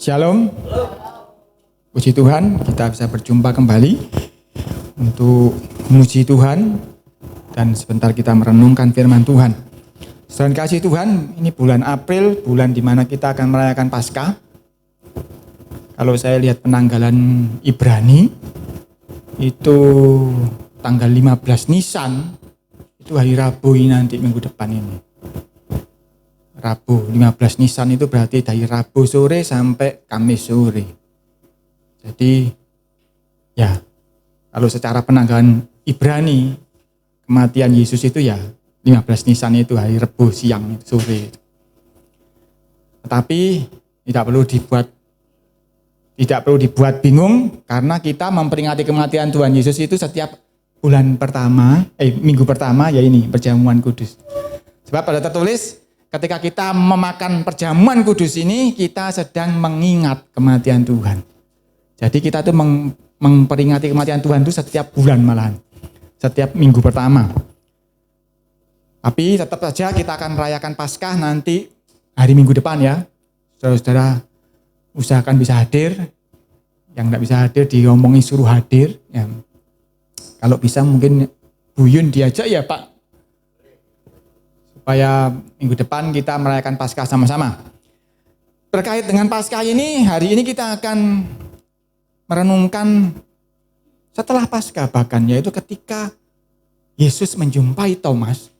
Shalom. Puji Tuhan, kita bisa berjumpa kembali untuk memuji Tuhan dan sebentar kita merenungkan firman Tuhan. Saudara kasih Tuhan, ini bulan April, bulan di mana kita akan merayakan Paskah. Kalau saya lihat penanggalan Ibrani, itu tanggal 15 Nisan, itu hari Rabu ini nanti minggu depan ini. Rabu 15 Nisan itu berarti dari Rabu sore sampai Kamis sore. Jadi ya kalau secara penanggalan Ibrani kematian Yesus itu ya 15 Nisan itu hari Rabu siang sore. Tetapi tidak perlu dibuat bingung karena kita memperingati kematian Tuhan Yesus itu setiap minggu pertama ya ini perjamuan kudus. Sebab pada tertulis ketika kita memakan perjamuan kudus ini, kita sedang mengingat kematian Tuhan. Jadi kita tuh memperingati kematian Tuhan itu setiap bulan malahan. Setiap minggu pertama. Tapi tetap saja kita akan merayakan Paskah nanti hari Minggu depan ya. Saudara-saudara usahakan bisa hadir. Yang tidak bisa hadir diomongin suruh hadir. Ya. Kalau bisa mungkin Buyun diajak ya Pak. Supaya minggu depan kita merayakan Paskah sama-sama. Terkait dengan Paskah ini, hari ini kita akan merenungkan setelah Paskah bahkan, yaitu ketika Yesus menjumpai Thomas,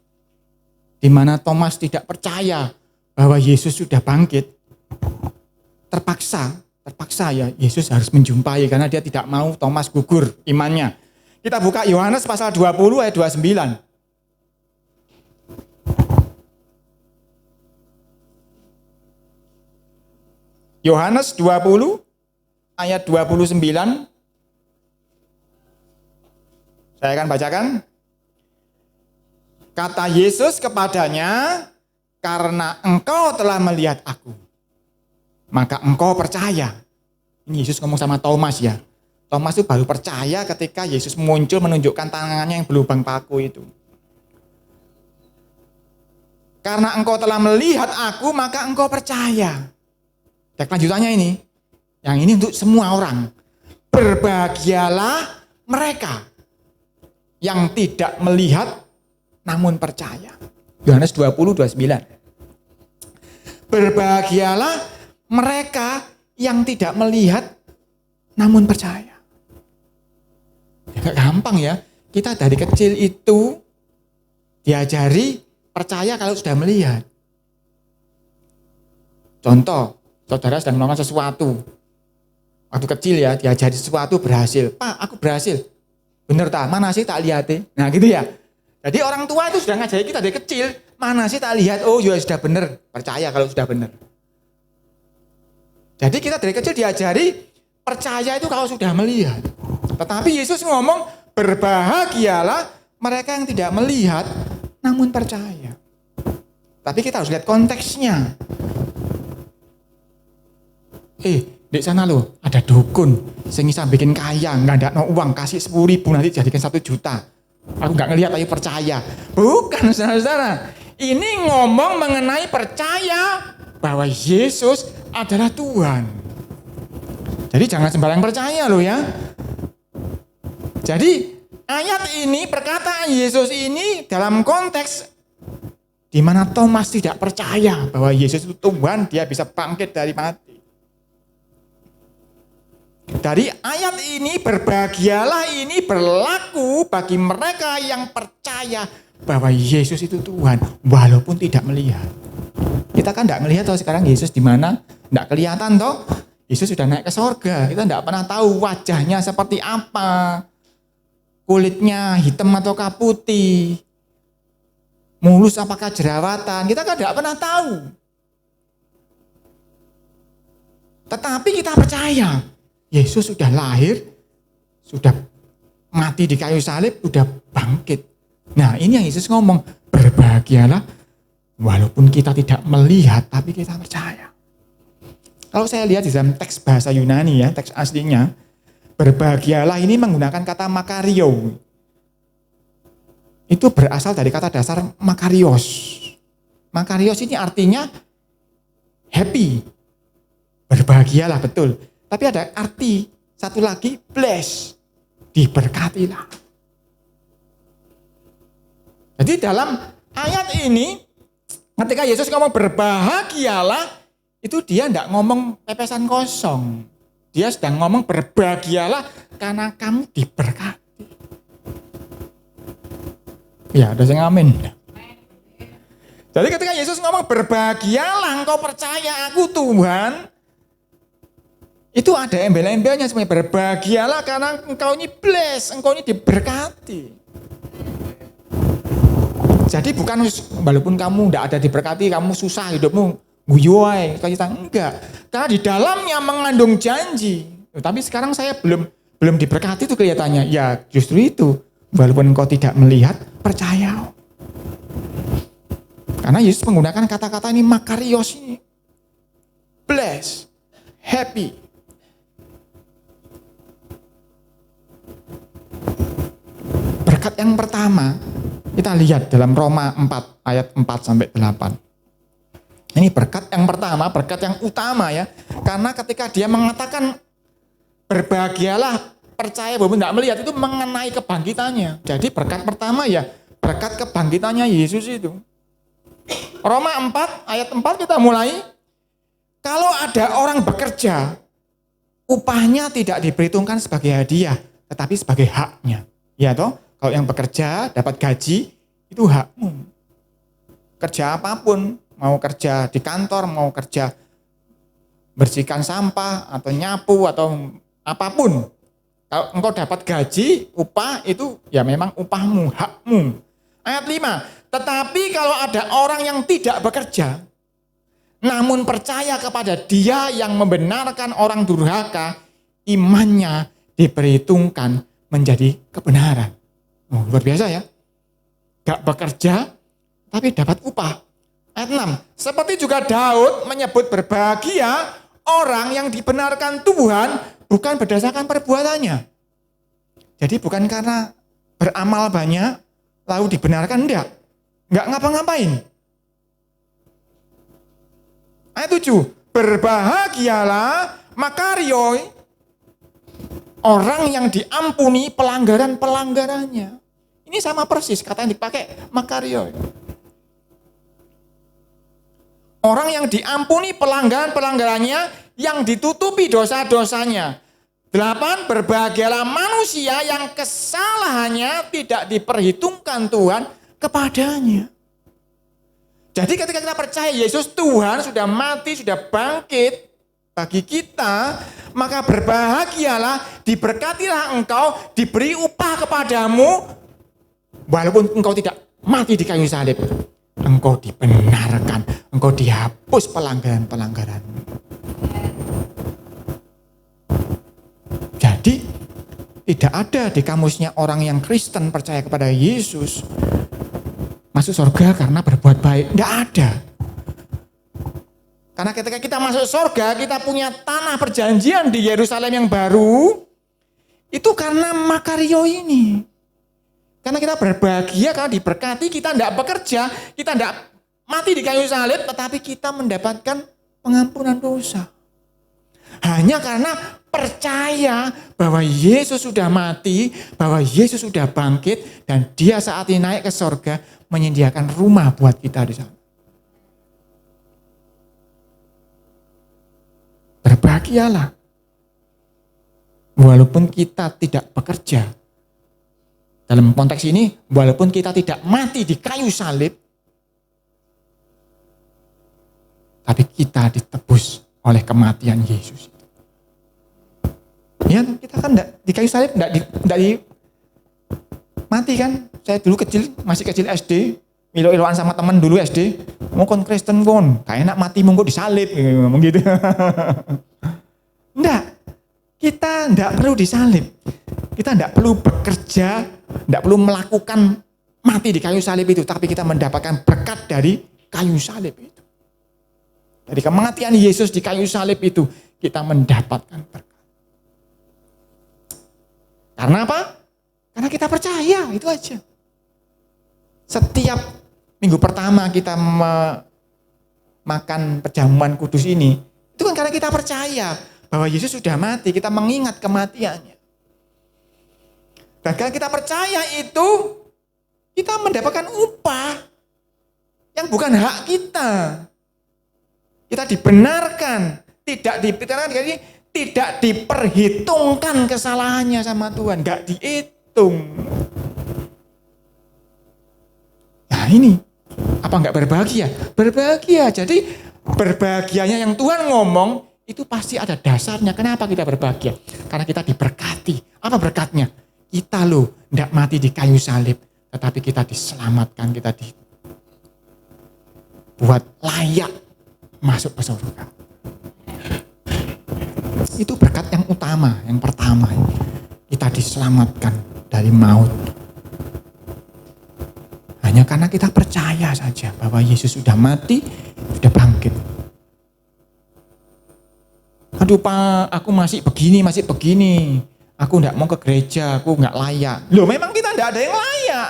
di mana Thomas tidak percaya bahwa Yesus sudah bangkit. Terpaksa ya Yesus harus menjumpai karena dia tidak mau Thomas gugur imannya. Kita buka Yohanes pasal 20 ayat 29. Yohanes 20 ayat 29. Saya akan bacakan. Kata Yesus kepadanya, karena engkau telah melihat aku, maka engkau percaya. Ini Yesus ngomong sama Thomas ya. Thomas itu baru percaya ketika Yesus muncul menunjukkan tangannya yang berlubang paku itu. Karena engkau telah melihat aku, maka engkau percaya. Dan kelanjutannya ini, yang ini untuk semua orang. Berbahagialah mereka yang tidak melihat namun percaya. Yohanes 20:29. Berbahagialah mereka yang tidak melihat namun percaya. Gak gampang ya. Kita dari kecil itu diajari percaya kalau sudah melihat. Contoh, saudara sedang melakukan sesuatu. Waktu kecil ya, diajari sesuatu berhasil. Pak, aku berhasil. Bener tak? Mana sih tak lihat? Nah gitu ya. Jadi orang tua itu sudah ngajari kita dari kecil. Mana sih tak lihat? Oh ya sudah bener. Percaya kalau sudah bener. Jadi kita dari kecil diajari percaya itu kalau sudah melihat. Tetapi Yesus ngomong berbahagialah mereka yang tidak melihat namun percaya. Tapi kita harus lihat konteksnya. Di sana loh ada dukun sing bisa bikin kaya, nggak ada uang, kasih 10.000 nanti jadikan 1 juta. Aku nggak ngelihat tapi percaya. Bukan saudara-saudara. Ini ngomong mengenai percaya bahwa Yesus adalah Tuhan. Jadi jangan sembarang percaya loh ya. Jadi ayat ini, perkataan Yesus ini dalam konteks di mana Thomas tidak percaya bahwa Yesus itu Tuhan, dia bisa bangkit dari mati. Dari ayat ini, berbahagialah ini berlaku bagi mereka yang percaya bahwa Yesus itu Tuhan, walaupun tidak melihat. Kita kan tidak melihat toh sekarang Yesus di mana, tidak kelihatan toh. Yesus sudah naik ke sorga, kita tidak pernah tahu wajahnya seperti apa, kulitnya hitam ataukah putih, mulus apakah jerawatan, kita kan tidak pernah tahu. Tetapi kita percaya, Yesus sudah lahir, sudah mati di kayu salib, sudah bangkit. Nah ini yang Yesus ngomong, berbahagialah walaupun kita tidak melihat, tapi kita percaya. Kalau saya lihat di dalam teks bahasa Yunani ya, teks aslinya, berbahagialah ini menggunakan kata makario. Itu berasal dari kata dasar makarios. Makarios ini artinya happy, Berbahagialah, betul. Tapi ada arti satu lagi, bless, diberkatilah. Jadi dalam ayat ini, ketika Yesus ngomong berbahagialah, itu dia tidak ngomong pepesan kosong. Dia sedang ngomong berbahagialah karena kamu diberkati. Ya, ada yang amin. Jadi ketika Yesus ngomong berbahagialah engkau percaya aku Tuhan, itu ada embel-embelnya semuanya. Berbahagialah karena engkau ini bless, engkau ini diberkati. Jadi bukan walaupun kamu tidak ada diberkati, kamu susah hidupmu, guyuai, kita enggak. Karena di dalamnya mengandung janji. Tapi sekarang saya belum diberkati itu kelihatannya. Ya justru itu, walaupun engkau tidak melihat, percaya. Karena Yesus menggunakan kata-kata ini makarios ini. Bless, happy. Berkat yang pertama, kita lihat dalam Roma 4 ayat 4 sampai 8. Ini berkat yang pertama, berkat yang utama ya. Karena ketika dia mengatakan berbahagialah, percaya bahwa tidak melihat, itu mengenai kebangkitannya. Jadi berkat pertama ya, berkat kebangkitannya Yesus itu. Roma 4 ayat 4 kita mulai. Kalau ada orang bekerja, upahnya tidak diperhitungkan sebagai hadiah, tetapi sebagai haknya. Ya toh? Kalau yang bekerja dapat gaji, itu hakmu. Kerja apapun, mau kerja di kantor, mau kerja bersihkan sampah, atau nyapu, atau apapun. Kalau engkau dapat gaji, upah itu ya memang upahmu, hakmu. Ayat 5, tetapi kalau ada orang yang tidak bekerja, namun percaya kepada Dia yang membenarkan orang durhaka, imannya diperhitungkan menjadi kebenaran. Oh, luar biasa ya. Gak bekerja, tapi dapat upah. Ayat 6, seperti juga Daud menyebut berbahagia orang yang dibenarkan Tuhan bukan berdasarkan perbuatannya. Jadi bukan karena beramal banyak, lalu dibenarkan, enggak ngapa-ngapain. Ayat 7, berbahagialah makarioi orang yang diampuni pelanggaran-pelanggarannya. Ini sama persis kata yang dipakai makarioi. Orang yang diampuni pelanggaran-pelanggarannya, yang ditutupi dosa-dosanya. 8, berbahagialah manusia yang kesalahannya tidak diperhitungkan Tuhan kepadanya. Jadi ketika kita percaya Yesus Tuhan sudah mati, sudah bangkit bagi kita, maka berbahagialah, diberkatilah engkau, diberi upah kepadamu, walaupun engkau tidak mati di kayu salib. Engkau dibenarkan, engkau dihapus pelanggaran-pelanggaranmu. Jadi tidak ada di kamusnya orang yang Kristen percaya kepada Yesus masuk surga karena berbuat baik. Tidak ada. Karena ketika kita masuk surga, kita punya tanah perjanjian di Yerusalem yang baru, itu karena makario ini. Karena kita berbahagia, karena diberkati, kita tidak bekerja, kita tidak mati di kayu salib, tetapi kita mendapatkan pengampunan dosa. Hanya karena percaya bahwa Yesus sudah mati, bahwa Yesus sudah bangkit, dan Dia saat ini naik ke surga, menyediakan rumah buat kita di sana. Berbahagialah. Walaupun kita tidak bekerja. Dalam konteks ini, walaupun kita tidak mati di kayu salib, tapi kita ditebus oleh kematian Yesus. Ya, kita kan di kayu salib tidak mati kan. Saya dulu masih kecil SD, ilo-iloan sama teman dulu SD, mau kon Kristen kon, kayak enak mati monggo disalib, ngomong gitu. Enggak, kita enggak perlu disalib, kita enggak perlu bekerja, enggak perlu melakukan mati di kayu salib itu, tapi kita mendapatkan berkat dari kayu salib itu. Dari kematian Yesus di kayu salib itu, kita mendapatkan berkat. Karena apa? Karena kita percaya, itu aja. Setiap minggu pertama kita makan perjamuan kudus ini, itu Itu kan karena kita percaya bahwa Yesus sudah mati, kita mengingat kematiannya. Dan karena kita percaya itu, kita mendapatkan upah yang bukan hak kita. Kita dibenarkan, jadi tidak diperhitungkan kesalahannya sama Tuhan, nggak dihitung. Nah ini, apa nggak berbahagia? Berbahagia. Jadi berbahagianya yang Tuhan ngomong itu pasti ada dasarnya. Kenapa kita berbahagia? Karena kita diberkati. Apa berkatnya? Kita loh nggak mati di kayu salib, tetapi kita diselamatkan, kita dibuat layak masuk ke surga. Itu berkat yang utama, yang pertama. Kita diselamatkan dari maut. Hanya karena kita percaya saja bahwa Yesus sudah mati, sudah bangkit. Aduh Pak, aku masih begini. Aku enggak mau ke gereja, aku enggak layak. Loh memang kita enggak ada yang layak.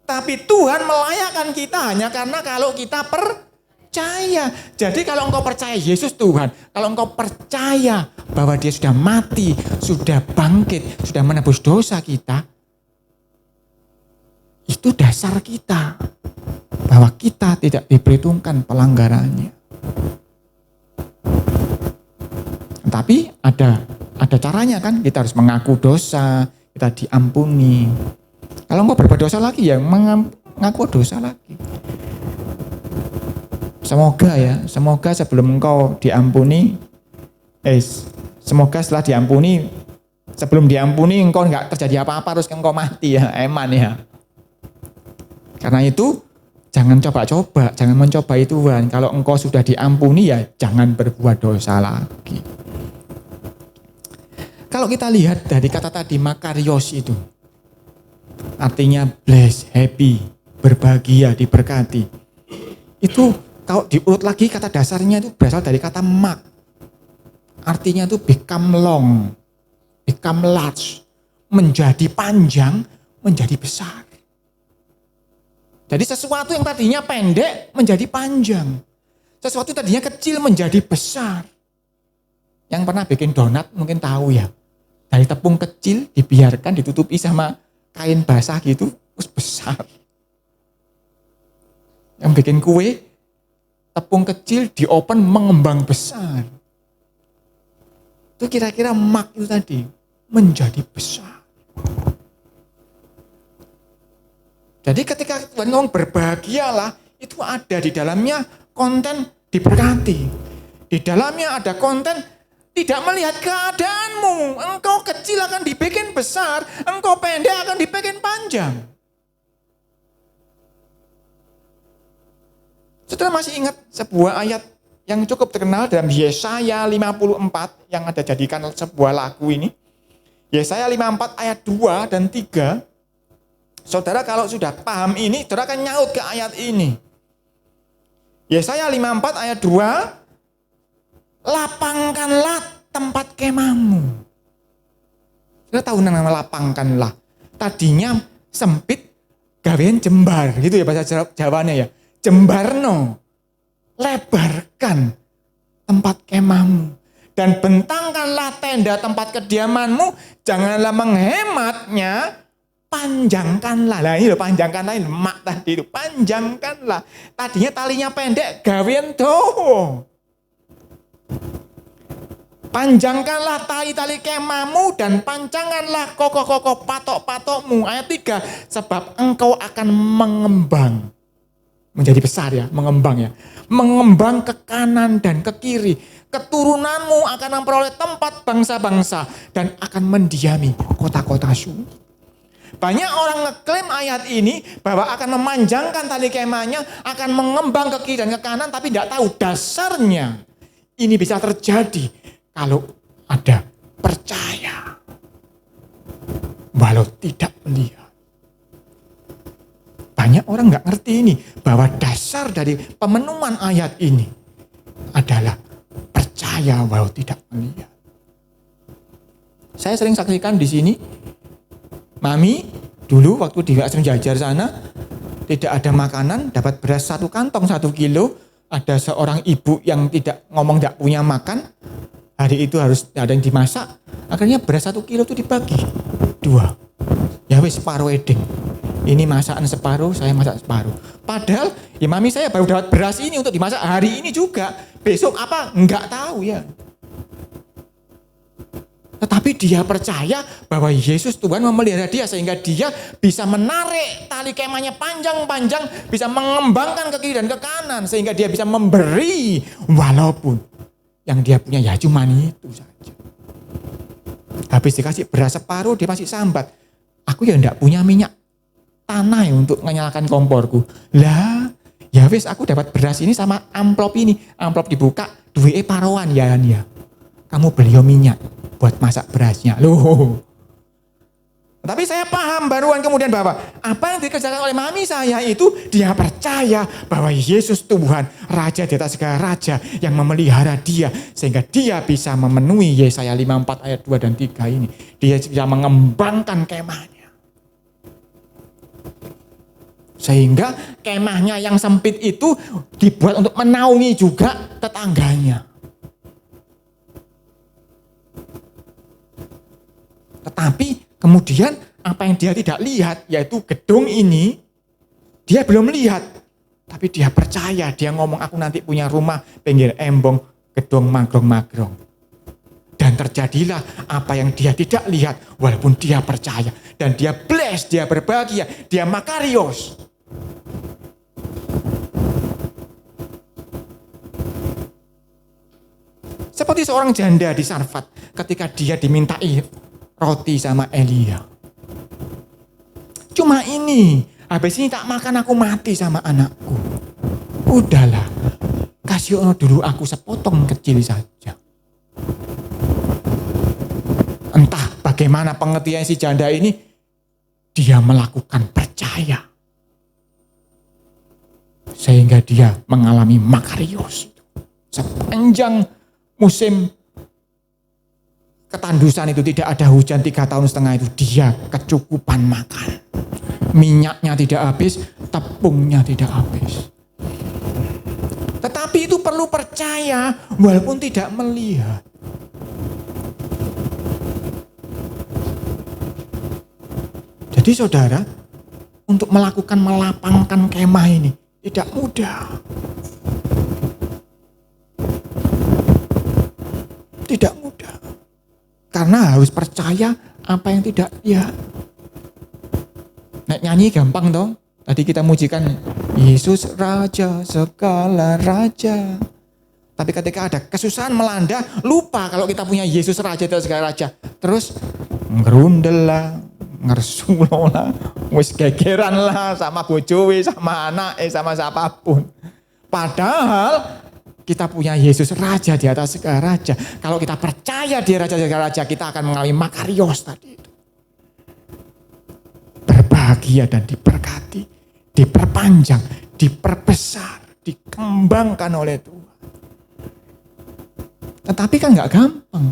Tapi Tuhan melayakkan kita hanya karena kalau kita percaya. Jadi kalau engkau percaya Yesus Tuhan, kalau engkau percaya bahwa dia sudah mati, sudah bangkit, sudah menebus dosa kita, itu dasar kita. Bahwa kita tidak diperhitungkan pelanggarannya. Tapi ada caranya kan, kita harus mengaku dosa, kita diampuni. Kalau engkau berbuat dosa lagi ya mengaku dosa lagi. Semoga sebelum engkau diampuni, semoga setelah diampuni, sebelum diampuni engkau enggak terjadi apa-apa terus engkau mati ya, eman ya. Karena itu jangan coba-coba, jangan mencobai Tuhan. Kalau engkau sudah diampuni ya jangan berbuat dosa lagi. Kalau kita lihat dari kata tadi makarios itu, artinya blessed, happy, berbahagia, diberkati. Itu kalau diurut lagi kata dasarnya itu berasal dari kata mak. Artinya itu become long, become large, menjadi panjang, menjadi besar. Jadi sesuatu yang tadinya pendek menjadi panjang. Sesuatu yang tadinya kecil menjadi besar. Yang pernah bikin donat mungkin tahu ya. Dari tepung kecil dibiarkan ditutupi sama kain basah gitu, terus besar. Yang bikin kue, tepung kecil diopen mengembang besar. Itu kira-kira mak itu tadi, menjadi besar. Jadi ketika Tuhan ngomong berbahagialah, itu ada di dalamnya konten diberkati. Di dalamnya ada konten tidak melihat keadaanmu. Engkau kecil akan dibikin besar, engkau pendek akan dibikin panjang. Saudara masih ingat sebuah ayat yang cukup terkenal dalam Yesaya 54 yang ada jadikan sebuah lagu ini. Yesaya 54 ayat 2 dan 3. Saudara kalau sudah paham ini, saudara akan nyaut ke ayat ini. Yesaya 54 ayat 2, lapangkanlah tempat kemahmu. Saudara tahu nama lapangkanlah. Tadinya sempit, gawean jembar, gitu ya bahasa Jawanya ya. Jembarno, lebarkan tempat kemahmu. Dan bentangkanlah tenda tempat kediamanmu, janganlah menghematnya, panjangkanlah. Nah ini loh panjangkanlah, ini mak tadi itu, panjangkanlah. Tadinya talinya pendek, gawean doh. Panjangkanlah tali-tali kemahmu dan panjangkanlah kokoh-kokoh patok-patokmu. Ayat 3, sebab engkau akan mengembang. Menjadi besar ya, mengembang ya. Mengembang ke kanan dan ke kiri. Keturunanmu akan memperoleh tempat bangsa-bangsa dan akan mendiami kota-kota sunyi. Banyak orang ngeklaim ayat ini bahwa akan memanjangkan tali kemahnya, akan mengembang ke kiri dan ke kanan, tapi tidak tahu dasarnya. Ini bisa terjadi kalau ada percaya, walau tidak melihat. Banyak orang nggak ngerti ini, bahwa dasar dari pemenuhan ayat ini adalah percaya walau tidak melihat. Saya sering saksikan di sini, Mami dulu waktu di Asrama Jajar sana, tidak ada makanan, dapat beras 1 kantong 1 kilo, ada seorang ibu yang tidak punya makan, hari itu harus ada yang dimasak, akhirnya beras 1 kilo itu dibagi 2. Ya wis separuh edeng. Ini masakan separuh, saya masak separuh. Padahal ya mami saya baru dapat beras ini untuk dimasak hari ini juga. Besok apa? Enggak tahu ya. Tetapi dia percaya bahwa Yesus Tuhan memelihara dia sehingga dia bisa menarik tali kemahnya panjang-panjang, bisa mengembangkan ke kiri dan ke kanan sehingga dia bisa memberi walaupun yang dia punya ya cuma itu saja. Habis dikasih beras separuh dia masih sambat. Aku ya enggak punya minyak tanah ya untuk menyalakan komporku. Lah, ya wis aku dapat beras ini sama amplop ini. Amplop dibuka, duitnya paruan ya. Kamu beli minyak buat masak berasnya. Loh. Tapi saya paham baruan kemudian bahwa apa yang dikerjakan oleh mami saya itu dia percaya bahwa Yesus Tuhan, Raja di atas segala raja yang memelihara dia sehingga dia bisa memenuhi Yesaya 54 ayat 2 dan 3 ini. Dia bisa mengembangkan kemahnya. Sehingga kemahnya yang sempit itu dibuat untuk menaungi juga tetangganya. Tetapi kemudian apa yang dia tidak lihat yaitu gedung ini dia belum lihat. Tapi dia percaya, dia ngomong aku nanti punya rumah pinggir embong gedung magrong-magrong. Dan terjadilah apa yang dia tidak lihat walaupun dia percaya. Dan dia bless, dia berbahagia, dia makarios. Seperti seorang janda di Sarfat ketika dia dimintai roti sama Elia. Cuma ini, habis ini tak makan aku mati sama anakku. Udahlah, kasih dulu aku sepotong kecil saja. Entah bagaimana pengertian si janda ini, dia melakukan percaya. Sehingga dia mengalami makarios. Sepanjang musim ketandusan itu tidak ada hujan 3,5 tahun itu dia kecukupan makan. Minyaknya tidak habis, tepungnya tidak habis. Tetapi itu perlu percaya walaupun tidak melihat. Jadi saudara, untuk melapangkan kemah ini tidak mudah. Tidak mudah. Karena harus percaya apa yang tidak lihat. Nek nyanyi gampang dong. Tadi kita mujikan Yesus Raja segala raja. Tapi ketika ada kesusahan melanda, lupa kalau kita punya Yesus Raja segala raja. Terus ngerundel lah, ngersulo lah, wis gegeran lah sama bojowe, sama anak, sama siapapun. Padahal kita punya Yesus Raja di atas segala raja. Kalau kita percaya dia Raja segala raja, kita akan mengalami makarios tadi itu. Berbahagia dan diberkati, diperpanjang, diperbesar, dikembangkan oleh Tuhan. Tetapi kan gak gampang.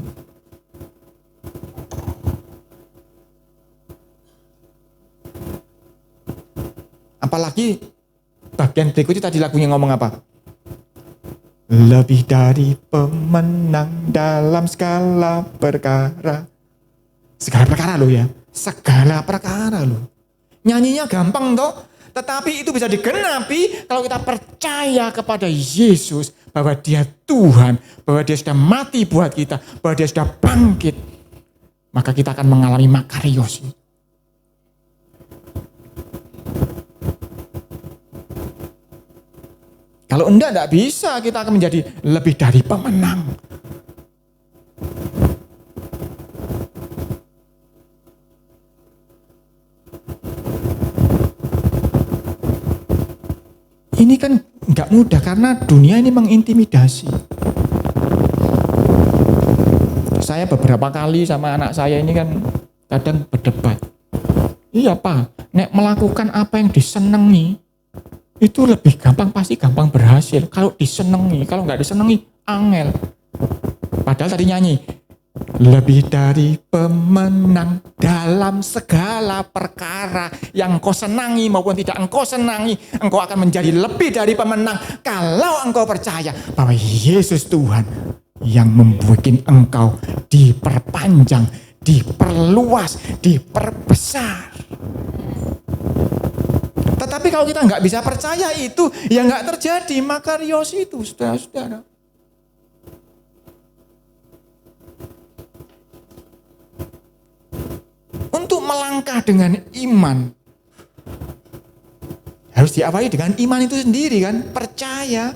Apalagi bagian berikutnya tadi lagunya ngomong apa? Lebih dari pemenang dalam segala perkara. Segala perkara loh ya. Segala perkara loh. Nyanyinya gampang toh. Tetapi itu bisa digenapi kalau kita percaya kepada Yesus. Bahwa dia Tuhan. Bahwa dia sudah mati buat kita. Bahwa dia sudah bangkit. Maka kita akan mengalami makarios. Kalau enggak bisa, kita akan menjadi lebih dari pemenang. Ini kan enggak mudah karena dunia ini mengintimidasi. Saya beberapa kali sama anak saya ini kan kadang berdebat. Iya Pak, nek melakukan apa yang disenangi, itu lebih gampang, pasti gampang berhasil. Kalau disenangi, kalau nggak disenangi, angel. Padahal tadi nyanyi, lebih dari pemenang dalam segala perkara yang engkau senangi maupun tidak engkau senangi, engkau akan menjadi lebih dari pemenang kalau engkau percaya bahwa Yesus Tuhan yang membuat engkau diperpanjang, diperluas, diperbesar. Tetapi kalau kita nggak bisa percaya itu, ya nggak terjadi makarios itu, saudara-saudara. Untuk melangkah dengan iman, harus diawali dengan iman itu sendiri kan, percaya.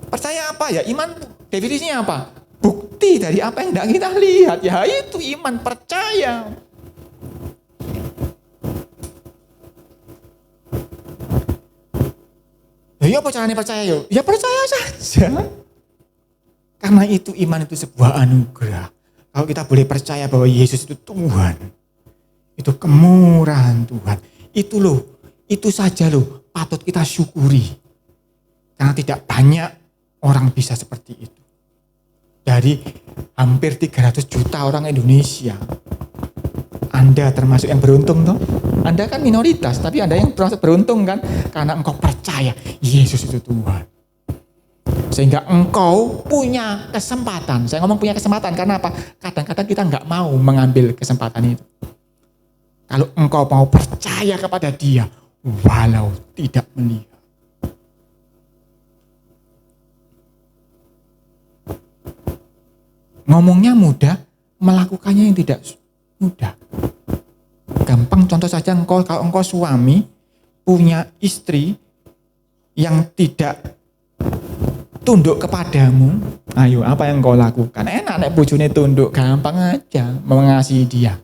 Percaya apa ya? Iman definisinya apa? Bukti dari apa yang tidak kita lihat, ya itu iman, percaya. Ya apa caranya percaya yo? Ya percaya saja. Karena itu iman itu sebuah anugerah. Kalau kita boleh percaya bahwa Yesus itu Tuhan, itu kemurahan Tuhan, itu saja loh patut kita syukuri. Karena tidak banyak orang bisa seperti itu. Dari hampir 300 juta orang Indonesia, Anda termasuk yang beruntung toh? Anda kan minoritas, tapi Anda yang termasuk beruntung kan? Karena engkau percaya Yesus itu Tuhan. Sehingga engkau punya kesempatan. Saya ngomong punya kesempatan karena apa? Kadang-kadang kita nggak mau mengambil kesempatan itu. Kalau engkau mau percaya kepada Dia, walau tidak melihat. Ngomongnya mudah, melakukannya yang tidak mudah. Gampang contoh saja kalau engkau suami punya istri yang tidak tunduk kepadamu, ayo apa yang kau lakukan? Enak nek bojone tunduk, gampang aja mengasihi dia.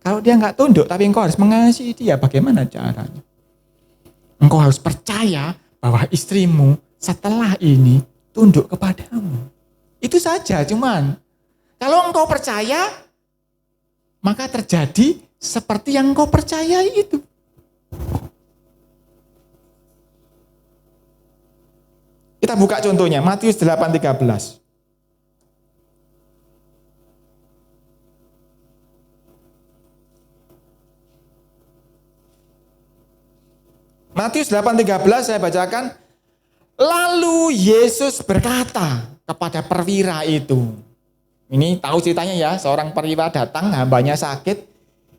Kalau dia nggak tunduk tapi engkau harus mengasihi dia, bagaimana caranya? Engkau harus percaya bahwa istrimu setelah ini tunduk kepadamu. Itu saja cuman. Kalau engkau percaya, maka terjadi seperti yang engkau percayai itu. Kita buka contohnya, Matius 8:13. Matius 8:13 saya bacakan. Lalu Yesus berkata kepada perwira itu. Ini tahu ceritanya ya, seorang perwira datang, hambanya sakit.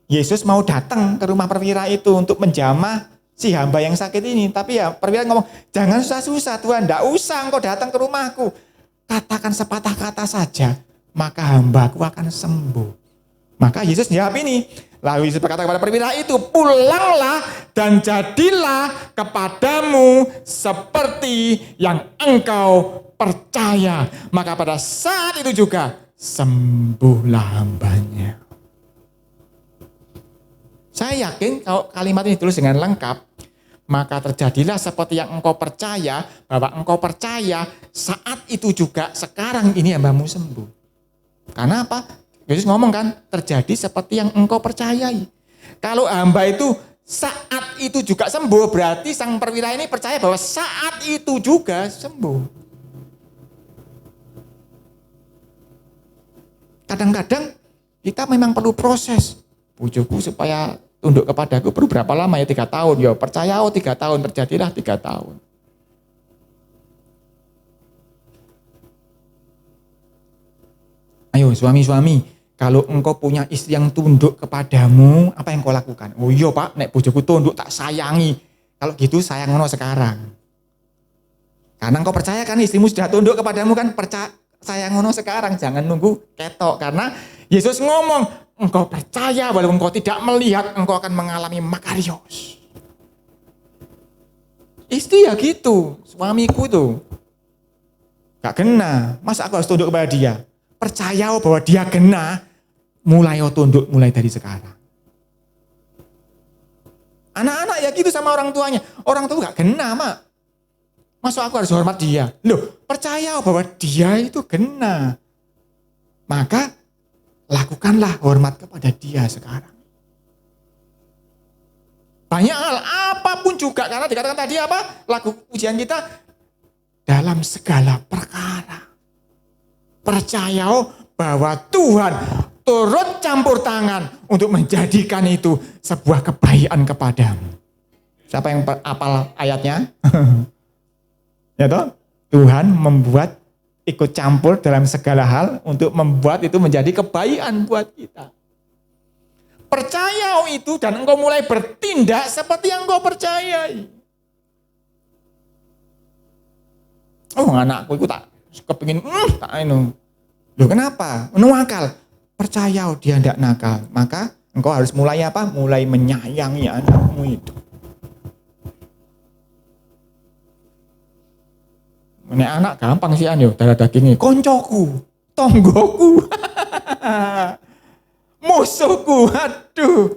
Yesus mau datang ke rumah perwira itu untuk menjamah si hamba yang sakit ini. Tapi ya perwira ngomong, jangan susah-susah Tuhan, enggak usah engkau datang ke rumahku. Katakan sepatah kata saja, maka hambaku akan sembuh. Maka Yesus jawab ini. Lalu Yesus berkata kepada perwira itu, pulanglah dan jadilah kepadamu seperti yang engkau percaya. Maka pada saat itu juga sembuhlah hambanya. Saya yakin kalau kalimat ini ditulis dengan lengkap, maka terjadilah seperti yang engkau percaya, bahwa engkau percaya saat itu juga sekarang ini hambamu sembuh. Karena apa? Yesus ngomong kan, terjadi seperti yang engkau percayai. Kalau hamba itu saat itu juga sembuh, berarti sang perwira ini percaya bahwa saat itu juga sembuh. Kadang-kadang kita memang perlu proses. Bojoku supaya tunduk kepadaku perlu berapa lama ya? 3 tahun. Ya percaya 3 tahun, terjadilah 3 tahun. Ayo suami-suami, kalau engkau punya istri yang tunduk kepadamu, apa yang kau lakukan? Oh iya Pak, nek bojoku tunduk tak sayangi. Kalau gitu sayang ngono sekarang. Karena engkau percaya kan istrimu sudah tunduk kepadamu kan, percaya sayang ngono sekarang, jangan nunggu ketok. Karena Yesus ngomong, engkau percaya walaupun engkau tidak melihat, engkau akan mengalami makarios. Istri ya gitu, suamiku tuh gak kena, masa aku harus tunduk kepada dia? Percaya bahwa dia kena, mulai tunduk mulai dari sekarang. Anak-anak ya gitu sama orang tuanya, orang tua gak kena mak. Masa aku harus hormat dia? Loh, percaya bahwa dia itu kena. Maka lakukanlah hormat kepada dia sekarang. Banyak hal, apapun juga. Karena dikatakan tadi apa? Lagu pujian kita, dalam segala perkara. Percaya bahwa Tuhan turut campur tangan untuk menjadikan itu sebuah kebaikan kepadamu. Siapa yang apal ayatnya? Ya toh? Tuhan membuat ikut campur dalam segala hal untuk membuat itu menjadi kebaikan buat kita. Percaya itu dan engkau mulai bertindak seperti yang engkau percayai. Oh, anakku itu tak kepingin tak inu. Loh kenapa? Nakal. Percaya dia tidak nakal. Maka engkau harus mulai apa? Mulai menyayangi anakmu itu. Nek anak gampang sih yo darah dagingnya. Koncoku, tonggoku, musuhku, aduh.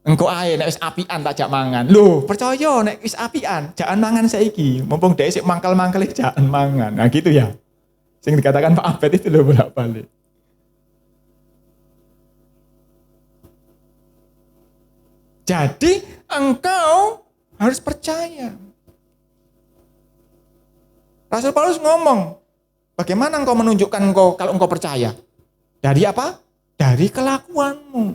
Engkau ae nek wis apian tak jak mangan. Loh, percaya nek wis apian, jangan mangan saiki. Mumpung dhek sik mangkal-mangkal jangan mangan. Nah gitu ya. Sing dikatakan Pak Abed itu lho bolak-balik. Jadi engkau harus percaya. Rasul Paulus ngomong, bagaimana engkau menunjukkan kalau engkau percaya? Dari apa? Dari kelakuanmu.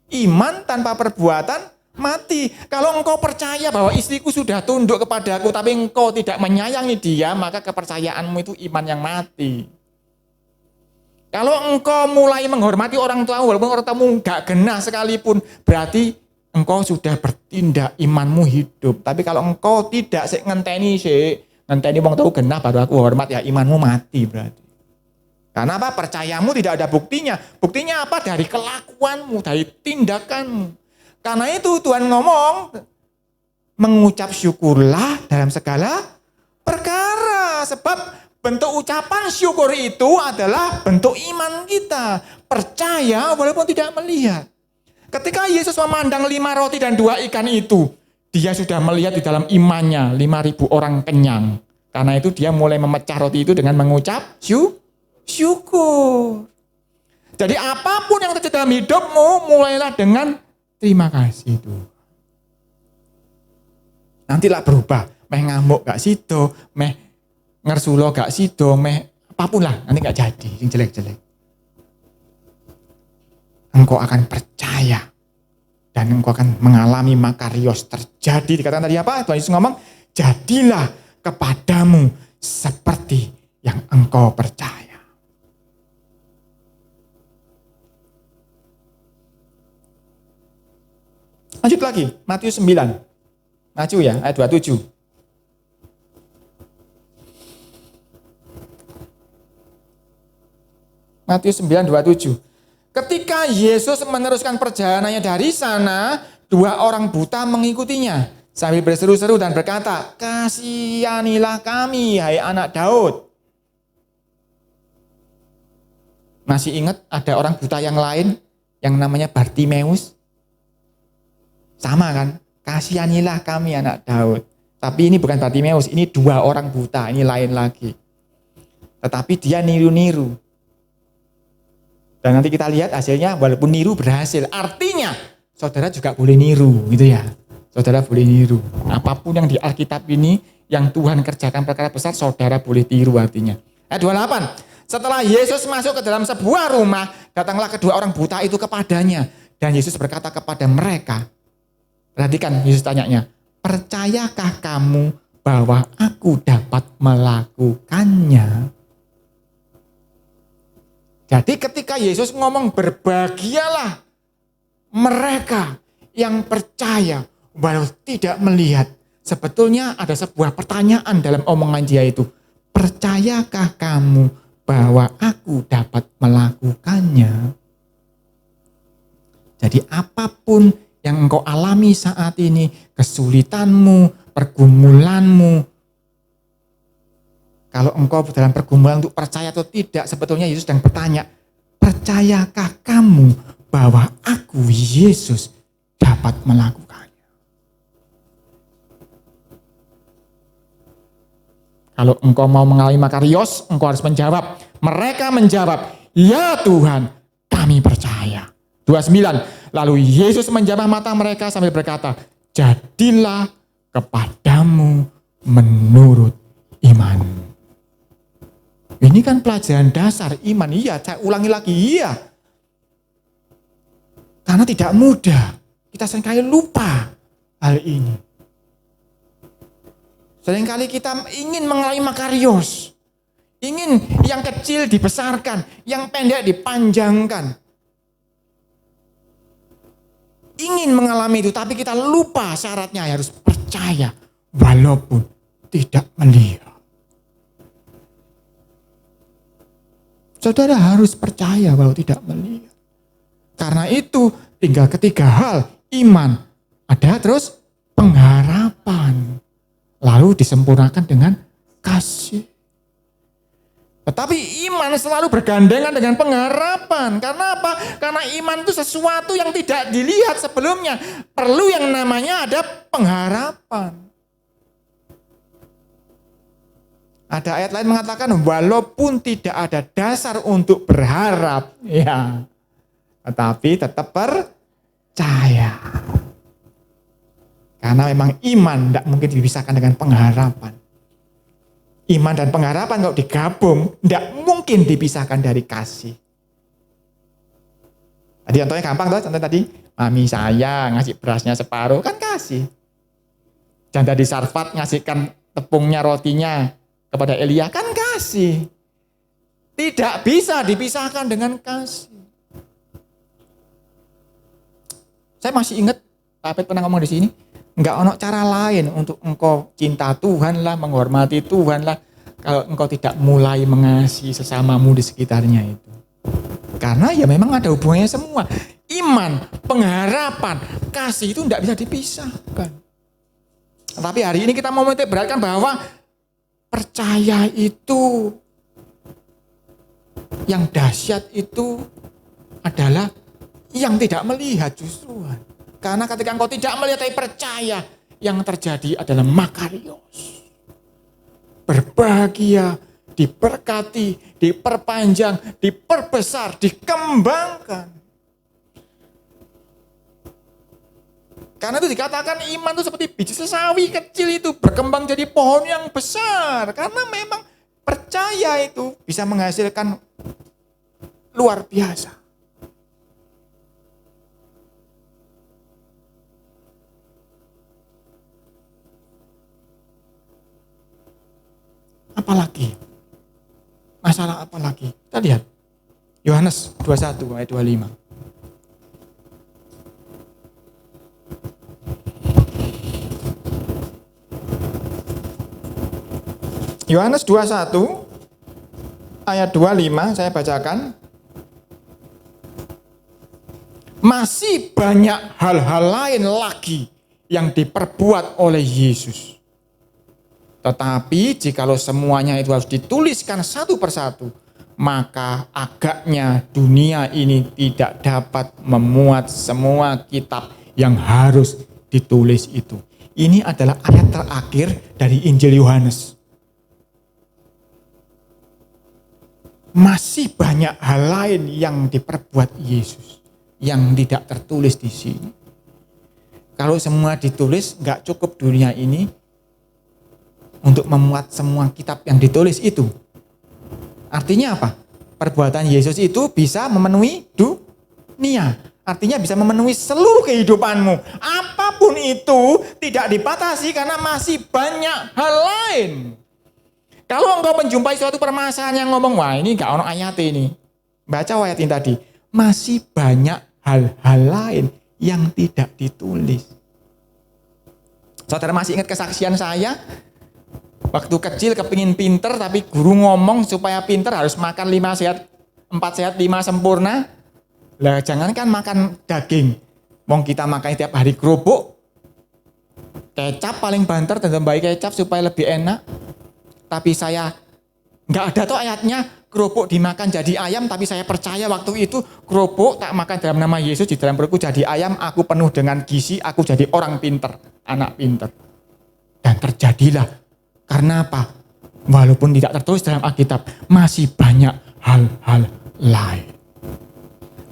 Iman tanpa perbuatan mati. Kalau engkau percaya bahwa istriku sudah tunduk kepadaku, tapi engkau tidak menyayangi dia, maka kepercayaanmu itu iman yang mati. Kalau engkau mulai menghormati orang tua, walaupun orang tuamu gak genah sekalipun, berarti engkau sudah bertindak, imanmu hidup. Tapi kalau engkau tidak ngenteni wong tahu genah baru aku hormat, ya imanmu mati berarti. Karena apa? Percayamu tidak ada buktinya. Buktinya apa? Dari kelakuanmu, dari tindakanmu. Karena itu Tuhan ngomong, mengucap syukurlah dalam segala perkara. Sebab bentuk ucapan syukur itu adalah bentuk iman kita. Percaya walaupun tidak melihat. Ketika Yesus memandang 5 roti dan 2 ikan itu, dia sudah melihat di dalam imannya 5.000 orang kenyang. Karena itu dia mulai memecah roti itu dengan mengucap syukur. Jadi apapun yang terjadi dalam hidupmu, mulailah dengan terima kasih Tuhan. Nantilah berubah. Meh ngamuk gak sido, meh ngersulo gak sido, meh apapun lah. Nanti gak jadi, yang jelek-jelek. Engkau akan percaya. Dan engkau akan mengalami makarios terjadi. Dikatakan tadi apa? Tuhan Yesus ngomong, jadilah kepadamu seperti yang engkau percaya. Lanjut lagi, Matius 9. Maju ya, ayat 27. Matius 9:27. Ketika Yesus meneruskan perjalanannya dari sana, 2 orang buta mengikutinya sambil berseru-seru dan berkata, kasihanilah kami, hai anak Daud. Masih ingat ada orang buta yang lain yang namanya Bartimeus? Sama kan? Kasihanilah kami anak Daud. Tapi ini bukan Bartimeus, ini 2 orang buta, ini lain lagi. Tetapi dia niru-niru. Dan nanti kita lihat hasilnya, walaupun niru berhasil. Artinya, saudara juga boleh niru, gitu ya. Saudara boleh niru. Apapun yang di Alkitab ini, yang Tuhan kerjakan perkara besar, saudara boleh tiru artinya. Ayat 28. Setelah Yesus masuk ke dalam sebuah rumah, datanglah kedua orang buta itu kepadanya. Dan Yesus berkata kepada mereka, perhatikan Yesus tanyanya, percayakah kamu bahwa aku dapat melakukannya? Jadi ketika Yesus ngomong berbahagialah mereka yang percaya walau tidak melihat. Sebetulnya ada sebuah pertanyaan dalam omongan dia itu. Percayakah kamu bahwa aku dapat melakukannya? Jadi apapun yang engkau alami saat ini, kesulitanmu, pergumulanmu, kalau engkau dalam pergumulan untuk percaya atau tidak, sebetulnya Yesus sedang bertanya, percayakah kamu bahwa aku Yesus dapat melakukannya? Kalau engkau mau mengalami makarios, engkau harus menjawab. Mereka menjawab, ya Tuhan, kami percaya. 29, lalu Yesus menjamah mata mereka sambil berkata, jadilah kepadamu menurut iman. Ini kan pelajaran dasar iman. Iya, saya ulangi lagi, iya. Karena tidak mudah. Kita seringkali lupa hal ini. Seringkali kita ingin mengalami makarios. Ingin yang kecil dibesarkan, yang pendek dipanjangkan. Ingin mengalami itu, tapi kita lupa syaratnya harus percaya walaupun tidak melihat. Saudara harus percaya walau tidak melihat. Karena itu tinggal ketiga hal, iman, ada terus pengharapan. Lalu disempurnakan dengan kasih. Tetapi iman selalu bergandengan dengan pengharapan. Karena apa? Karena iman itu sesuatu yang tidak dilihat sebelumnya. Perlu yang namanya ada pengharapan. Ada ayat lain mengatakan walaupun tidak ada dasar untuk berharap. Ya. Tetapi tetap percaya. Karena memang iman tidak mungkin dipisahkan dengan pengharapan. Iman dan pengharapan kalau digabung, tidak mungkin dipisahkan dari kasih. Tadi contohnya gampang tuh, contoh tadi, mami saya ngasih berasnya separuh, kan kasih. Janda di Sarfat ngasihkan tepungnya, rotinya kepada Elia, kan kasih. Tidak bisa dipisahkan dengan kasih. Saya masih ingat, Pak Apet pernah ngomong di sini, enggak ono cara lain untuk engkau cinta Tuhan lah, menghormati Tuhan lah, kalau engkau tidak mulai mengasihi sesamamu di sekitarnya itu. Karena ya memang ada hubungannya semua. Iman, pengharapan, kasih itu tidak bisa dipisahkan. Tapi hari ini kita mau menitik beratkan bahwa percaya itu, yang dahsyat itu adalah yang tidak melihat justru. Karena ketika engkau tidak melihat tapi percaya, yang terjadi adalah makarios. Berbahagia, diberkati, diperpanjang, diperbesar, dikembangkan. Karena itu dikatakan iman itu seperti biji sesawi kecil itu berkembang jadi pohon yang besar. Karena memang percaya itu bisa menghasilkan luar biasa. Apalagi? Masalah apa lagi? Kita lihat. Yohanes 21 ayat 25. Yohanes 21 ayat 25 saya bacakan. Masih banyak hal-hal lain lagi yang diperbuat oleh Yesus. Tetapi jikalau semuanya itu harus dituliskan satu persatu, maka agaknya dunia ini tidak dapat memuat semua kitab yang harus ditulis itu. Ini adalah ayat terakhir dari Injil Yohanes. Masih banyak hal lain yang diperbuat Yesus yang tidak tertulis di sini. Kalau semua ditulis, nggak cukup dunia ini untuk memuat semua kitab yang ditulis itu. Artinya apa? Perbuatan Yesus itu bisa memenuhi dunia. Artinya bisa memenuhi seluruh kehidupanmu. Apapun itu tidak dibatasi karena masih banyak hal lain. Kalau engkau menjumpai suatu permasalahan yang ngomong, wah ini gak ono ayat ini. Baca ayat ini tadi. Masih banyak hal-hal lain yang tidak ditulis. Saudara masih ingat kesaksian saya? Waktu kecil kepingin pinter, tapi guru ngomong supaya pinter harus makan 5 sehat, 4 sehat, 5 sempurna. Lah jangankan makan daging. Mau kita makan tiap hari kerupuk, kecap paling banter dan tambahi kecap supaya lebih enak. Tapi saya nggak ada tuh ayatnya kerupuk dimakan jadi ayam, tapi saya percaya waktu itu kerupuk tak makan dalam nama Yesus, di dalam perutku jadi ayam, aku penuh dengan gizi, aku jadi orang pinter, anak pinter. Dan terjadilah. Karena apa? Walaupun tidak tertulis dalam Alkitab, masih banyak hal-hal lain.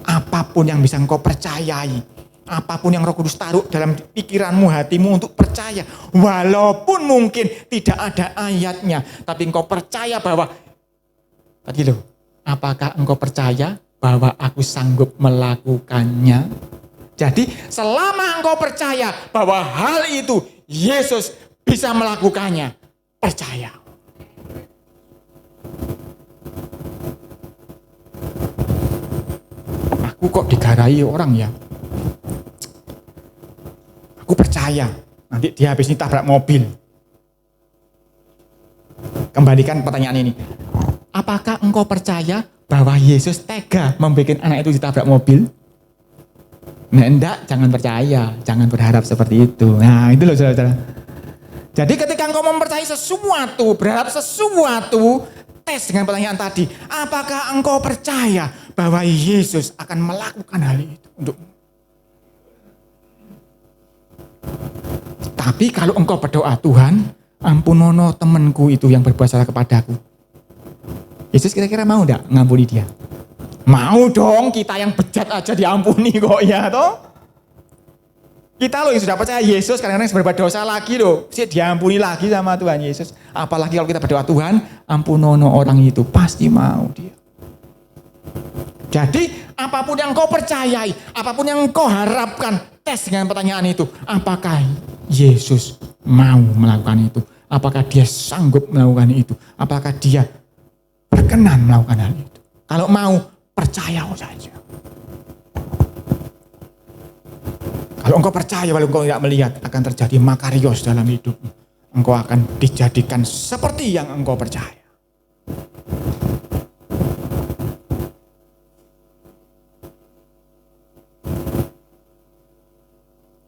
Apapun yang bisa engkau percayai, apapun yang Roh Kudus taruh dalam pikiranmu, hatimu untuk percaya, walaupun mungkin tidak ada ayatnya, tapi engkau percaya bahwa Tadi loh, apakah engkau percaya bahwa aku sanggup melakukannya? Jadi selama engkau percaya bahwa hal itu Yesus bisa melakukannya, percaya. Aku kok digarai orang ya? Aku percaya, nanti dia habis ini tabrak mobil. Kembalikan pertanyaan ini. Apakah engkau percaya bahwa Yesus tega membuat anak itu ditabrak mobil? Nah, enggak, jangan percaya, jangan berharap seperti itu. Nah, itu loh saudara-saudara. Jadi ketika engkau mempercayai sesuatu, berharap sesuatu, tes dengan pertanyaan tadi. Apakah engkau percaya bahwa Yesus akan melakukan hal itu untukmu? Tapi kalau engkau berdoa, Tuhan, ampunono temanku itu yang berbuat salah kepadaku. Yesus kira-kira mau enggak ngampuni dia? Mau dong, kita yang bejat aja diampuni kok ya toh. Kita loh yang sudah percaya Yesus kadang-kadang berbuat dosa lagi loh, diampuni lagi sama Tuhan Yesus. Apalagi kalau kita berdoa, Tuhan ampunono orang itu, pasti mau dia. Jadi apapun yang kau percayai, apapun yang kau harapkan, tes dengan pertanyaan itu. Apakah Yesus mau melakukan itu? Apakah dia sanggup melakukan itu? Apakah dia berkenan melakukan hal itu? Kalau mau, percaya saja. Kalau engkau percaya, walau engkau tidak melihat, akan terjadi makarios dalam hidupmu. Engkau akan dijadikan seperti yang engkau percaya.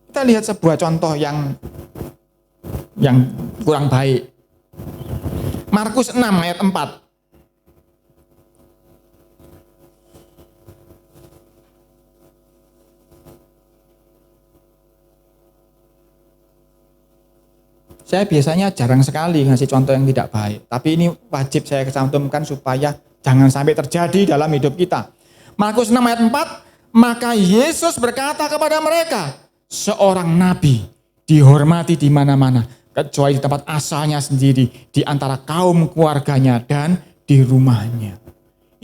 Kita lihat sebuah contoh yang kurang baik. Markus 6 ayat 4. Saya biasanya jarang sekali ngasih contoh yang tidak baik. Tapi ini wajib saya cantumkan supaya jangan sampai terjadi dalam hidup kita. Markus 6 ayat 4, maka Yesus berkata kepada mereka, seorang nabi dihormati di mana-mana, kecuali di tempat asalnya sendiri, di antara kaum keluarganya dan di rumahnya.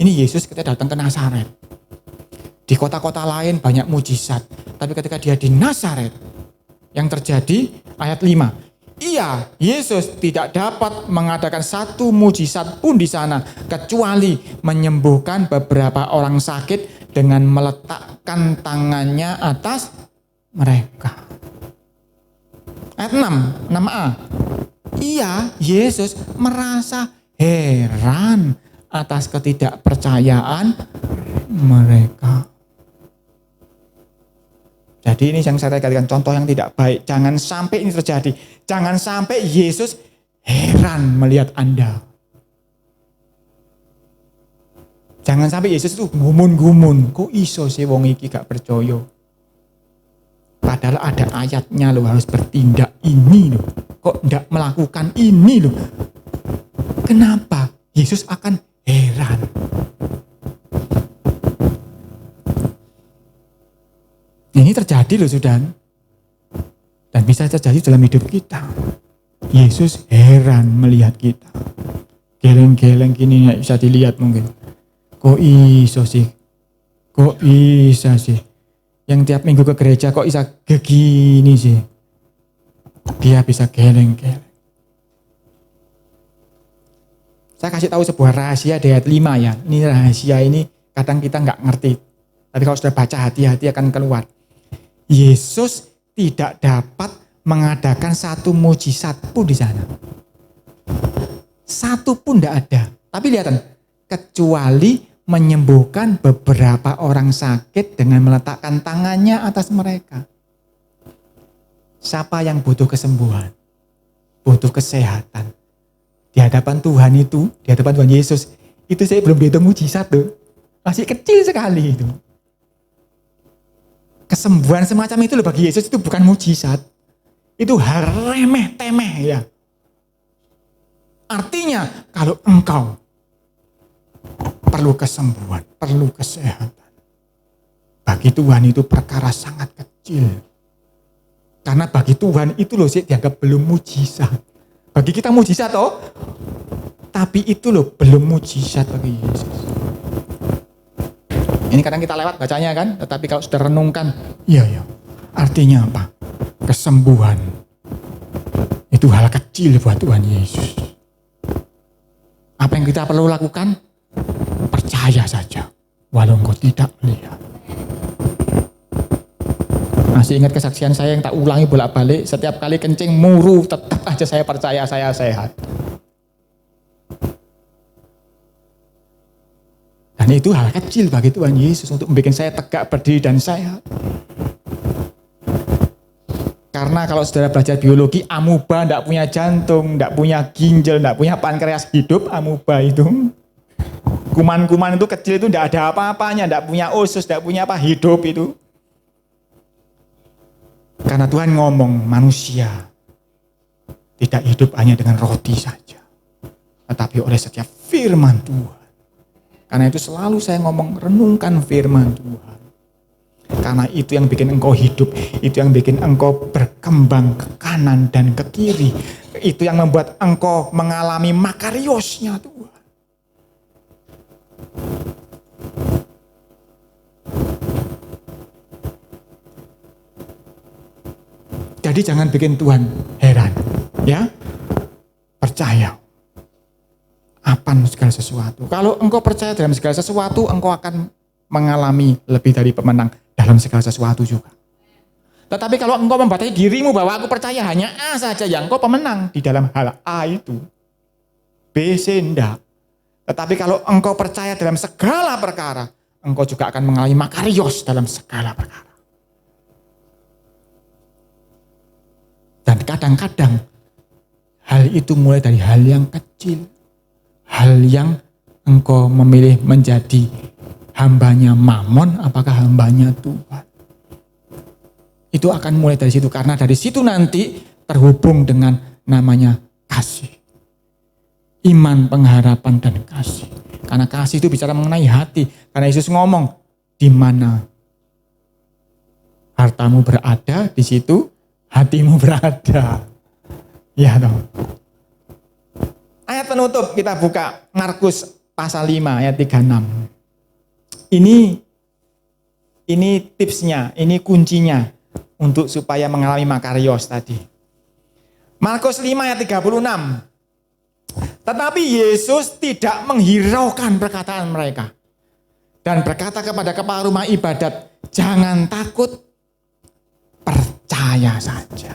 Ini Yesus ketika datang ke Nazaret. Di kota-kota lain banyak mujizat, tapi ketika dia di Nazaret, yang terjadi ayat 5. Iya, Yesus tidak dapat mengadakan satu mujizat pun di sana kecuali menyembuhkan beberapa orang sakit dengan meletakkan tangannya atas mereka. Ayat 6, 6a. Iya, Yesus merasa heran atas ketidakpercayaan mereka. Jadi ini yang saya katakan contoh yang tidak baik. Jangan sampai ini terjadi. Jangan sampai Yesus heran melihat Anda. Jangan sampai Yesus itu gumun-gumun. Kok iso sih wong iki gak percaya? Padahal ada ayatnya loh, harus bertindak ini loh. Kok ndak melakukan ini loh? Kenapa Yesus akan heran? Ini terjadi loh sudah. Dan bisa terjadi dalam hidup kita. Yesus heran melihat kita. Geleng-geleng gini gak bisa dilihat mungkin. Kok iso sih? Kok bisa sih? Yang tiap minggu ke gereja kok bisa begini sih? Dia bisa geleng-geleng. Saya kasih tahu sebuah rahasia di ayat 5 ya. Ini rahasia ini kadang kita nggak ngerti. Tapi kalau sudah baca hati-hati akan keluar. Yesus tidak dapat mengadakan satu mujizat pun di sana. Satu pun tidak ada. Tapi lihat, kecuali menyembuhkan beberapa orang sakit dengan meletakkan tangannya atas mereka. Siapa yang butuh kesembuhan? Butuh kesehatan. Di hadapan Tuhan itu, di hadapan Tuhan Yesus, itu saya belum dihitung mujizat tuh. Masih kecil sekali itu. Kesembuhan semacam itu loh bagi Yesus itu bukan mujizat. Itu hal remeh-temeh ya. Artinya kalau engkau perlu kesembuhan, perlu kesehatan. Bagi Tuhan itu perkara sangat kecil. Karena bagi Tuhan itu loh sih dianggap belum mujizat. Bagi kita mujizat toh. Tapi itu loh belum mujizat bagi Yesus. Ini kadang kita lewat bacanya kan, tetapi kalau sudah renungkan, iya. Artinya apa? Kesembuhan. Itu hal kecil buat Tuhan Yesus. Apa yang kita perlu lakukan? Percaya saja, walau engkau tidak melihat. Masih ingat kesaksian saya yang tak ulangi bolak-balik, setiap kali kencing muru, tetap aja saya percaya saya sehat. Dan itu hal kecil bagi Tuhan Yesus untuk membuat saya tegak berdiri dan sehat. Karena kalau saudara belajar biologi, amuba tidak punya jantung, tidak punya ginjal, tidak punya pankreas hidup, amuba itu. Kuman-kuman itu kecil itu tidak ada apa-apanya, tidak punya usus, tidak punya apa, hidup itu. Karena Tuhan ngomong, manusia tidak hidup hanya dengan roti saja, tetapi oleh setiap firman Tuhan. Karena itu selalu saya ngomong, renungkan firman Tuhan. Karena itu yang bikin engkau hidup, itu yang bikin engkau berkembang ke kanan dan ke kiri. Itu yang membuat engkau mengalami makariosnya Tuhan. Jadi jangan bikin Tuhan heran, ya. Percaya. Apan segala sesuatu. Kalau engkau percaya dalam segala sesuatu, engkau akan mengalami lebih dari pemenang dalam segala sesuatu juga. Tetapi kalau engkau membatasi dirimu bahwa aku percaya hanya A saja, ya engkau pemenang di dalam hal A itu. B, C, enggak. Tetapi kalau engkau percaya dalam segala perkara, engkau juga akan mengalami makarios dalam segala perkara. Dan kadang-kadang hal itu mulai dari hal yang kecil. Hal yang engkau memilih menjadi hambanya Mamon, apakah hambanya Tuhan. Itu akan mulai dari situ. Karena dari situ nanti terhubung dengan namanya kasih. Iman, pengharapan, dan kasih. Karena kasih itu bicara mengenai hati. Karena Yesus ngomong, di mana hartamu berada, di situ hatimu berada. Ya dong. Ayat penutup kita buka Markus pasal 5 ayat 36. Ini tipsnya, ini kuncinya untuk supaya mengalami makarios tadi. Markus 5 ayat 36. Tetapi Yesus tidak menghiraukan perkataan mereka dan berkata kepada kepala rumah ibadat, jangan takut, percaya saja.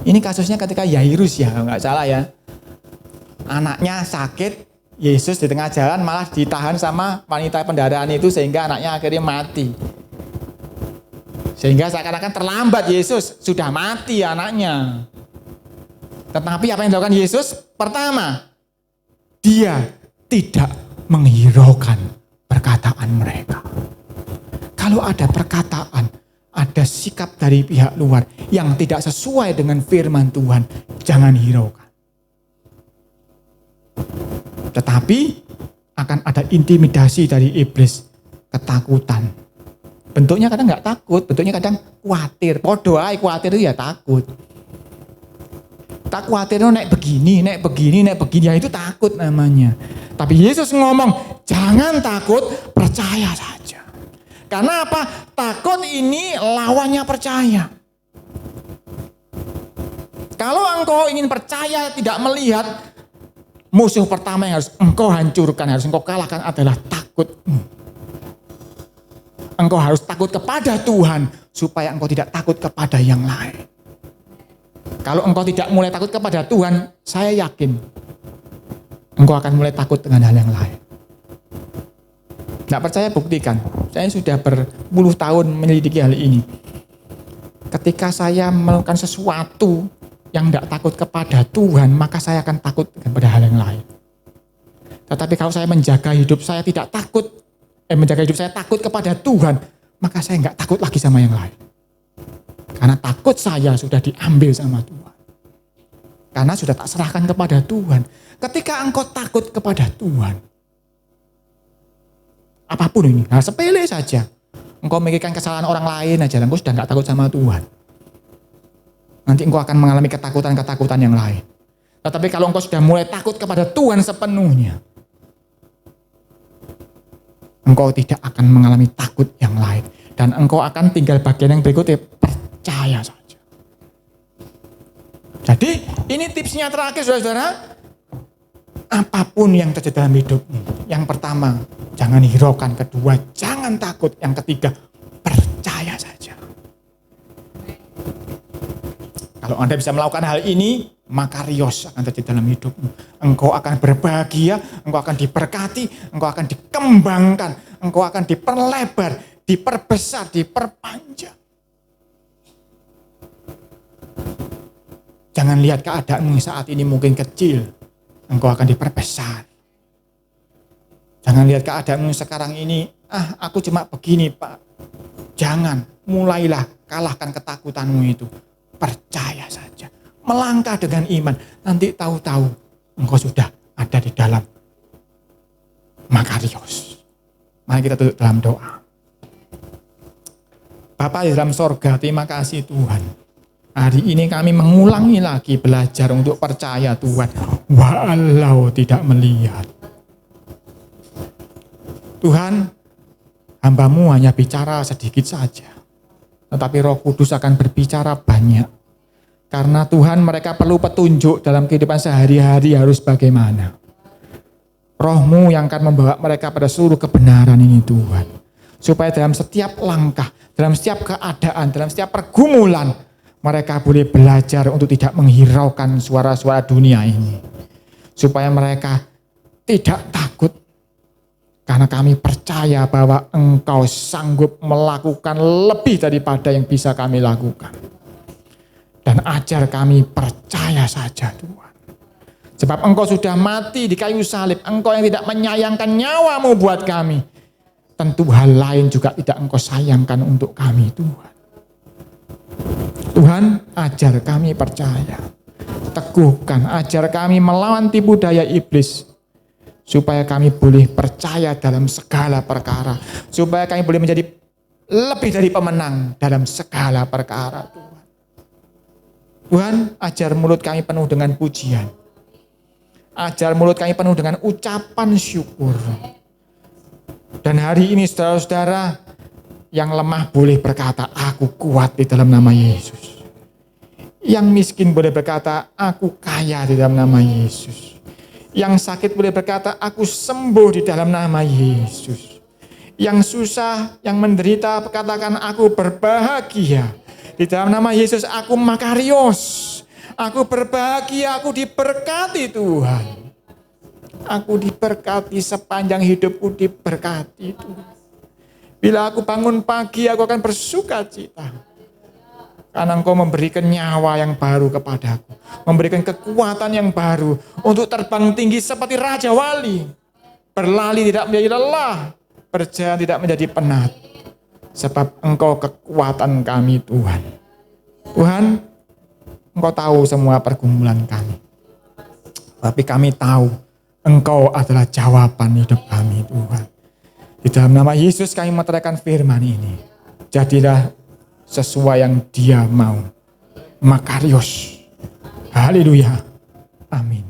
Ini kasusnya ketika Yairus ya, nggak salah ya. Anaknya sakit, Yesus di tengah jalan malah ditahan sama wanita pendaraan itu sehingga anaknya akhirnya mati. Sehingga seakan-akan terlambat, Yesus sudah mati anaknya. Tetapi apa yang dilakukan Yesus? Pertama, dia tidak menghiraukan perkataan mereka. Kalau ada perkataan, ada sikap dari pihak luar yang tidak sesuai dengan firman Tuhan, jangan hiraukan. Tetapi akan ada intimidasi dari iblis, ketakutan. Bentuknya kadang nggak takut, bentuknya kadang khawatir. Podo ae khawatir itu ya takut. Tak khawatir nek begini, ya itu takut namanya. Tapi Yesus ngomong, jangan takut, percaya saja. Karena apa? Takut ini lawannya percaya. Kalau engkau ingin percaya tidak melihat, musuh pertama yang harus engkau hancurkan, harus engkau kalahkan adalah takutmu. Engkau harus takut kepada Tuhan supaya engkau tidak takut kepada yang lain. Kalau engkau tidak mulai takut kepada Tuhan, saya yakin engkau akan mulai takut dengan hal yang lain. Tidak percaya, buktikan. Saya sudah berpuluh tahun menyelidiki hal ini. Ketika saya melakukan sesuatu yang tidak takut kepada Tuhan, maka saya akan takut kepada hal yang lain. Tetapi kalau saya menjaga hidup saya tidak takut, menjaga hidup saya takut kepada Tuhan, maka saya nggak takut lagi sama yang lain. Karena takut saya sudah diambil sama Tuhan. Karena sudah tak serahkan kepada Tuhan. Ketika engkau takut kepada Tuhan, apapun ini, hal sepele saja. Engkau memikirkan kesalahan orang lain aja, engkau sudah nggak takut sama Tuhan. Nanti engkau akan mengalami ketakutan-ketakutan yang lain. Tetapi kalau engkau sudah mulai takut kepada Tuhan sepenuhnya, engkau tidak akan mengalami takut yang lain. Dan engkau akan tinggal bagian yang berikutnya, percaya saja. Jadi ini tipsnya terakhir saudara-saudara. Apapun yang terjadi dalam hidupmu, yang pertama, jangan hiraukan. Kedua, jangan takut. Yang ketiga, percaya saja. Kalau Anda bisa melakukan hal ini, maka rios akan terjadi dalam hidupmu. Engkau akan berbahagia, engkau akan diberkati, engkau akan dikembangkan, engkau akan diperlebar, diperbesar, diperpanjang. Jangan lihat keadaanmu saat ini mungkin kecil, engkau akan diperbesar. Jangan lihat keadaanmu sekarang ini, aku cuma begini Pak. Jangan, mulailah kalahkan ketakutanmu itu. Percaya saja. Melangkah dengan iman. Nanti tahu-tahu engkau sudah ada di dalam Makarios. Mari kita duduk dalam doa. Bapa di dalam sorga, terima kasih Tuhan. Hari ini kami mengulangi lagi belajar untuk percaya Tuhan. Walau tidak melihat. Tuhan, hamba-Mu hanya bicara sedikit saja. Tetapi Roh Kudus akan berbicara banyak. Karena Tuhan, mereka perlu petunjuk dalam kehidupan sehari-hari harus bagaimana. Roh-Mu yang akan membawa mereka pada seluruh kebenaran ini Tuhan. Supaya dalam setiap langkah, dalam setiap keadaan, dalam setiap pergumulan, mereka boleh belajar untuk tidak menghiraukan suara-suara dunia ini. Supaya mereka tidak takut. Karena kami percaya bahwa Engkau sanggup melakukan lebih daripada yang bisa kami lakukan. Dan ajar kami percaya saja Tuhan. Sebab Engkau sudah mati di kayu salib. Engkau yang tidak menyayangkan nyawa-Mu buat kami. Tentu hal lain juga tidak Engkau sayangkan untuk kami Tuhan. Tuhan, ajar kami percaya. Teguhkan, ajar kami melawan tipu daya iblis. Supaya kami boleh percaya dalam segala perkara. Supaya kami boleh menjadi lebih dari pemenang dalam segala perkara Tuhan. Tuhan, ajar mulut kami penuh dengan pujian. Ajar mulut kami penuh dengan ucapan syukur. Dan hari ini saudara-saudara yang lemah boleh berkata, aku kuat di dalam nama Yesus. Yang miskin boleh berkata, aku kaya di dalam nama Yesus. Yang sakit boleh berkata, aku sembuh di dalam nama Yesus. Yang susah, yang menderita, katakan aku berbahagia. Di dalam nama Yesus aku Makarios. Aku berbahagia, aku diberkati Tuhan. Aku diberkati sepanjang hidupku diberkati Tuhan. Bila aku bangun pagi aku akan bersuka cita. Karena Engkau memberikan nyawa yang baru kepadaku. Memberikan kekuatan yang baru. Untuk terbang tinggi seperti Raja Wali. Berlari tidak menjadi lelah. Berjalan tidak menjadi penat. Sebab Engkau kekuatan kami Tuhan. Tuhan, Engkau tahu semua pergumulan kami. Tapi kami tahu Engkau adalah jawaban hidup kami Tuhan. Di dalam nama Yesus kami menyatakan firman ini. Jadilah sesuai yang Dia mau. Makarios. Haleluya. Amin.